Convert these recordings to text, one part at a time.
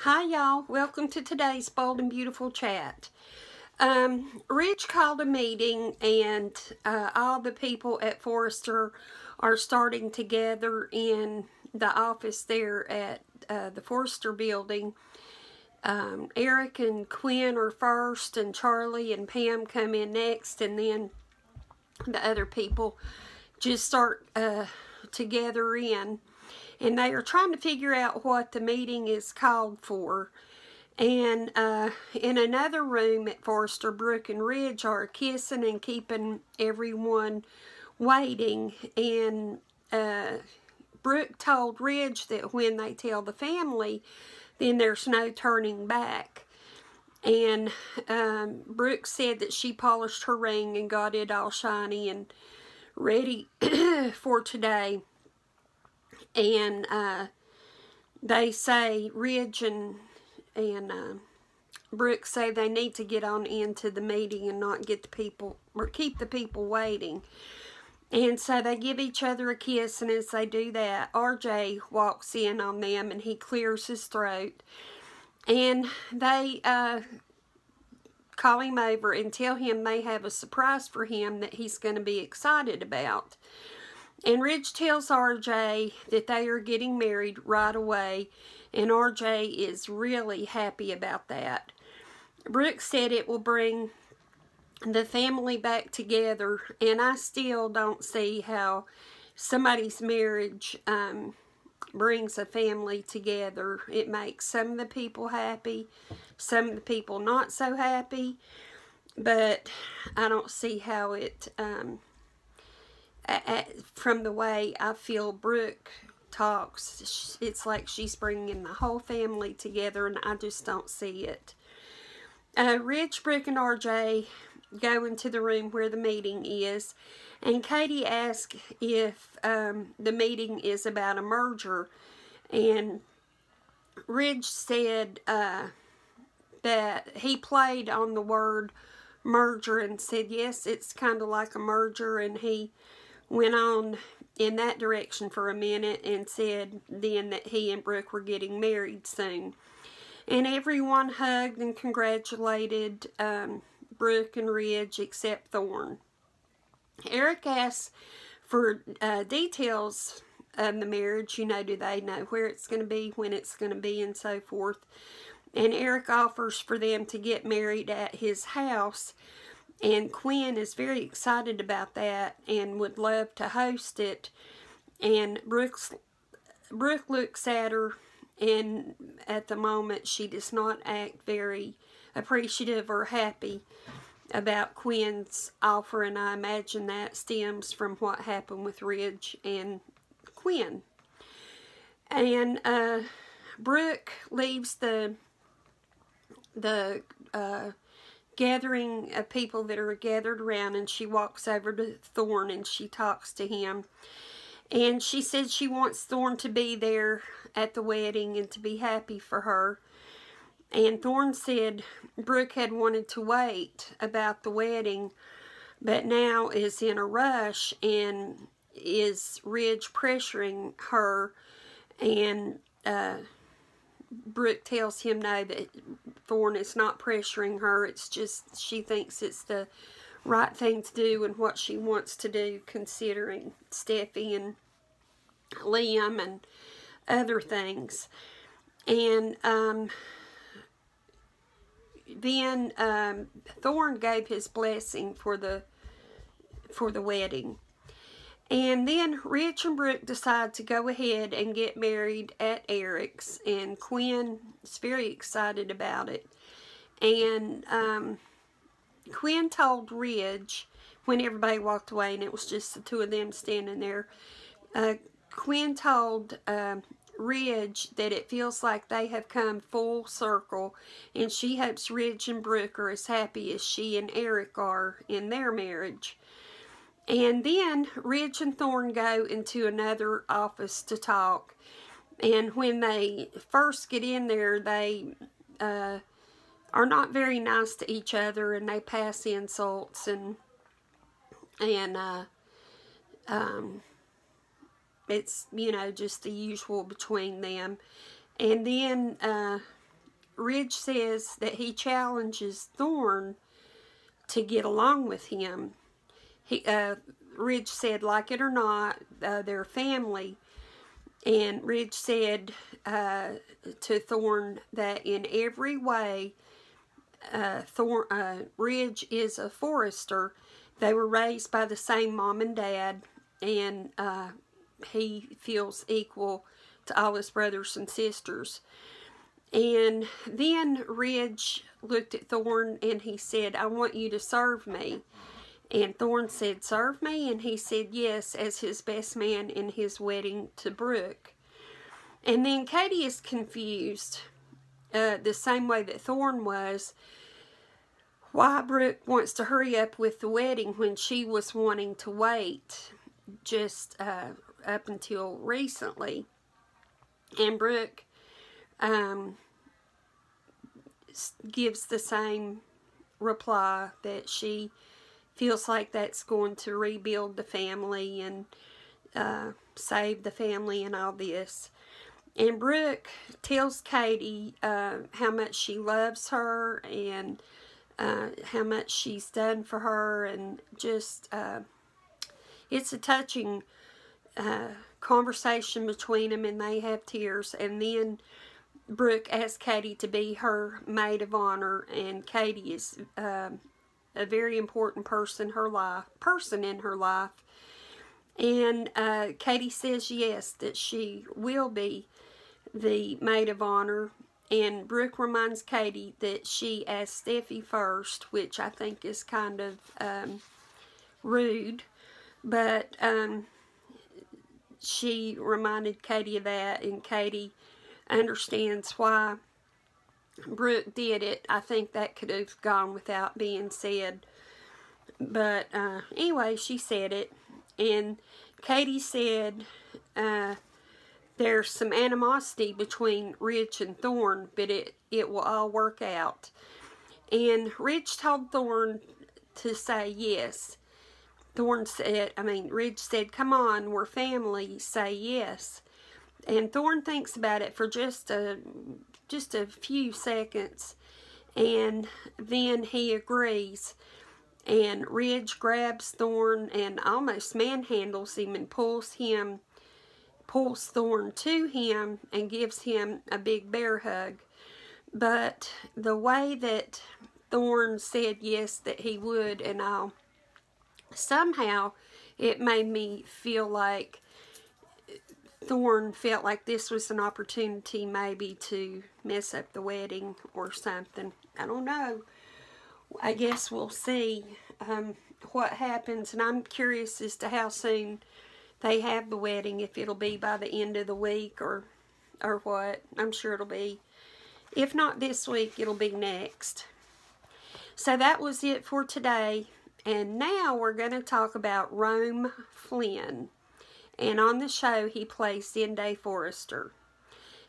Hi y'all, welcome to today's Bold and Beautiful Chat. Rich called a meeting and all the people at Forrester are starting to gather in the office there at the Forrester building. Eric and Quinn are first, and Charlie and Pam come in next, and then the other people just start to gather in. And they are trying to figure out what the meeting is called for. And in another room at Forrester, Brooke and Ridge are kissing and keeping everyone waiting. And Brooke told Ridge that when they tell the family, then there's no turning back. And Brooke said that she polished her ring and got it all shiny and ready for today. And they say, Ridge and Brooke say they need to get on into the meeting and not get the people, or keep the people waiting. And so they give each other a kiss, and as they do that, RJ walks in on them and he clears his throat. And they call him over and tell him they have a surprise for him that he's going to be excited about. And Ridge tells RJ that they are getting married right away, and RJ is really happy about that. Brooke said it will bring the family back together, and I still don't see how somebody's marriage brings a family together. It makes some of the people happy, some of the people not so happy, but I don't see how it... from the way I feel Brooke talks, it's like she's bringing the whole family together, and I just don't see it. Rich, Brooke, and RJ go into the room where the meeting is, and Katie asks if the meeting is about a merger, and Ridge said that he played on the word merger and said, yes, it's kind of like a merger, and he went on in that direction for a minute and said then that he and Brooke were getting married soon. And everyone hugged and congratulated Brooke and Ridge except Thorn. Eric asked for details of the marriage. You know, do they know where it's going to be, when it's going to be, and so forth. And Eric offers for them to get married at his house. And Quinn is very excited about that and would love to host it. And Brooke looks at her, and at the moment she does not act very appreciative or happy about Quinn's offer. And I imagine that stems from what happened with Ridge and Quinn. And Brooke leaves the gathering of people that are gathered around, and she walks over to Thorn and she talks to him. And she said she wants Thorn to be there at the wedding and to be happy for her. And Thorn said Brooke had wanted to wait about the wedding, but now is in a rush, and is Ridge pressuring her. And Brooke tells him no, that Thorn is not pressuring her. It's just she thinks it's the right thing to do and what she wants to do, considering Steffi and Liam and other things. And then Thorn gave his blessing for the wedding. And then Rich and Brooke decide to go ahead and get married at Eric's, and Quinn is very excited about it. And Quinn told Ridge, when everybody walked away and it was just the two of them standing there, Quinn told Ridge that it feels like they have come full circle, and she hopes Ridge and Brooke are as happy as she and Eric are in their marriage. And then Ridge and Thorn go into another office to talk. And when they first get in there, they are not very nice to each other, and they pass insults, and it's, you know, just the usual between them. And then Ridge says that he challenges Thorn to get along with him. Ridge said, like it or not, they're family. And Ridge said to Thorn that in every way, Ridge is a forester. They were raised by the same mom and dad, and he feels equal to all his brothers and sisters. And then Ridge looked at Thorn and he said, I want you to serve me. And Thorn said, serve me? And he said yes, as his best man in his wedding to Brooke. And then Katie is confused, the same way that Thorn was, why Brooke wants to hurry up with the wedding when she was wanting to wait just up until recently. And Brooke gives the same reply, that she feels like that's going to rebuild the family and save the family and all this. And Brooke tells Katie how much she loves her and how much she's done for her, and just it's a touching conversation between them, and they have tears. And then Brooke asks Katie to be her maid of honor, and Katie is a very important person in her life. And Katie says yes, that she will be the maid of honor. And Brooke reminds Katie that she asked Steffi first, which I think is kind of rude. But she reminded Katie of that, and Katie understands why Brooke did it. I think that could have gone without being said. But anyway, she said it. And Katie said there's some animosity between Ridge and Thorn, but it will all work out. And Ridge told Thorn to say yes. Ridge said, come on, we're family, say yes. And Thorn thinks about it for just a few seconds, and then he agrees. And Ridge grabs Thorn and almost manhandles him and pulls Thorn to him and gives him a big bear hug. But the way that Thorn said yes, that he would and all, somehow it made me feel like Thorn felt like this was an opportunity maybe to mess up the wedding or something. I don't know. I guess we'll see what happens, and I'm curious as to how soon they have the wedding, if it'll be by the end of the week or what. I'm sure it'll be. If not this week, it'll be next. So that was it for today. And now we're going to talk about Rome Flynn. And on the show, he plays Zenday Forrester.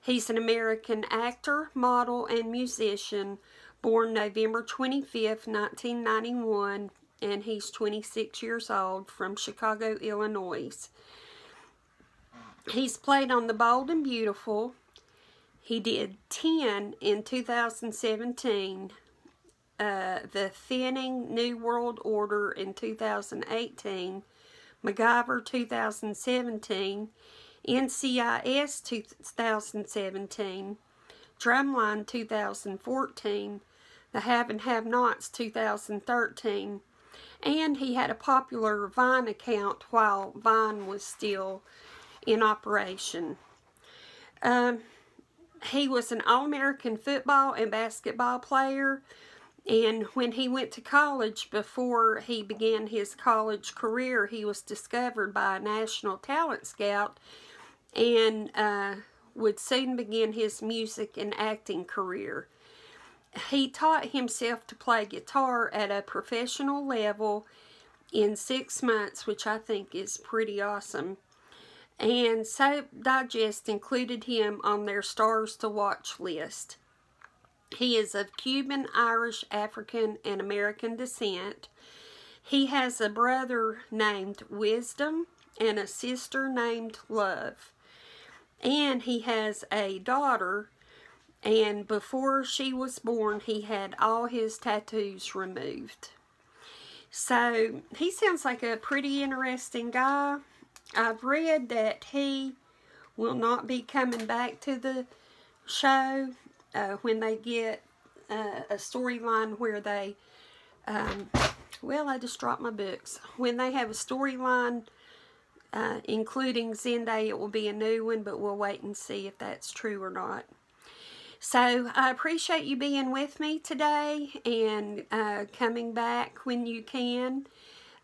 He's an American actor, model, and musician, born November 25th, 1991, and he's 26 years old, from Chicago, Illinois. He's played on The Bold and Beautiful. He did 10 in 2017, The Thinning New World Order in 2018, MacGyver 2017, NCIS 2017, Drumline 2014, The Have and Have Nots 2013, and he had a popular Vine account while Vine was still in operation. He was an All-American football and basketball player, and when he went to college, before he began his college career, he was discovered by a national talent scout and would soon begin his music and acting career. He taught himself to play guitar at a professional level in 6 months, which I think is pretty awesome. And Soap Digest included him on their Stars to Watch list. He is of Cuban, Irish, African, and American descent. He has a brother named Wisdom and a sister named Love. And he has a daughter And before she was born, he had all his tattoos removed. So he sounds like a pretty interesting guy. I've read that he will not be coming back to the show when they get a storyline where they, well, I just dropped my books. When they have a storyline including Zendaya, it will be a new one, but we'll wait and see if that's true or not. So I appreciate you being with me today and coming back when you can.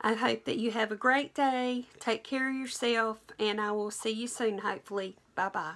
I hope that you have a great day. Take care of yourself, and I will see you soon, hopefully. Bye-bye.